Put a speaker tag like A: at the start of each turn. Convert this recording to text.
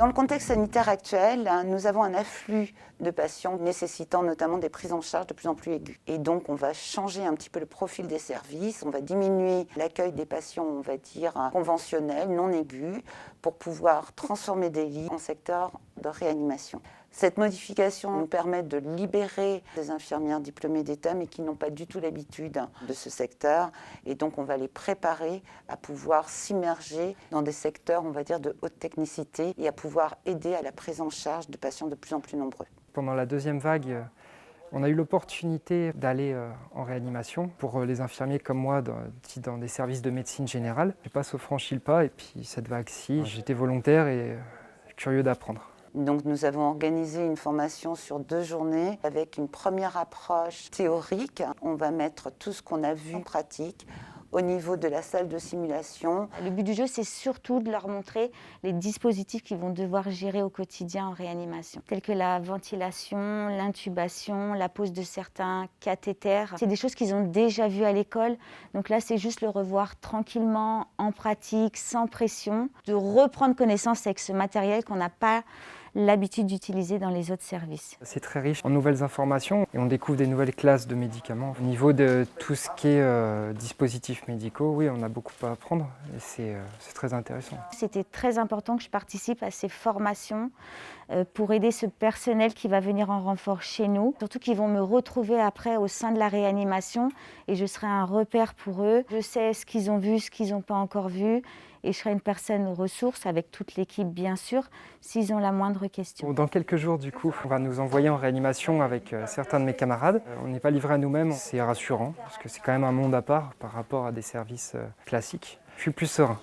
A: Dans le contexte sanitaire actuel, nous avons un afflux de patients nécessitant notamment des prises en charge de plus en plus aiguës. Et donc, on va changer un petit peu le profil des services, on va diminuer l'accueil des patients, on va dire, conventionnels, non aigus, pour pouvoir transformer des lits en secteur de réanimation. Cette modification nous permet de libérer des infirmières diplômées d'État, mais qui n'ont pas du tout l'habitude de ce secteur. Et donc, on va les préparer à pouvoir s'immerger dans des secteurs, on va dire, de haute technicité et à pouvoir aider à la prise en charge de patients de plus en plus nombreux.
B: Pendant la deuxième vague, on a eu l'opportunité d'aller en réanimation pour les infirmiers comme moi dans des services de médecine générale. Je passe au franchi le pas et puis cette vague-ci, j'étais volontaire et curieux d'apprendre.
A: Donc nous avons organisé une formation sur 2 journées avec une première approche théorique. On va mettre tout ce qu'on a vu en pratique au niveau de la salle de simulation.
C: Le but du jeu, c'est surtout de leur montrer les dispositifs qu'ils vont devoir gérer au quotidien en réanimation, tels que la ventilation, l'intubation, la pose de certains cathéters. C'est des choses qu'ils ont déjà vues à l'école, donc là, c'est juste le revoir tranquillement, en pratique, sans pression, de reprendre connaissance avec ce matériel qu'on n'a pas l'habitude d'utiliser dans les autres services.
B: C'est très riche en nouvelles informations et on découvre des nouvelles classes de médicaments. Au niveau de tout ce qui est dispositifs médicaux, oui, on a beaucoup à apprendre et c'est très intéressant.
C: C'était très important que je participe à ces formations pour aider ce personnel qui va venir en renfort chez nous. Surtout qu'ils vont me retrouver après au sein de la réanimation et je serai un repère pour eux. Je sais ce qu'ils ont vu, ce qu'ils n'ont pas encore vu et je serai une personne ressource avec toute l'équipe bien sûr, s'ils ont la moindre question.
B: Dans quelques jours du coup, on va nous envoyer en réanimation avec certains de mes camarades. On n'est pas livré à nous-mêmes, c'est rassurant parce que c'est quand même un monde à part par rapport à des services classiques. Je suis plus serein.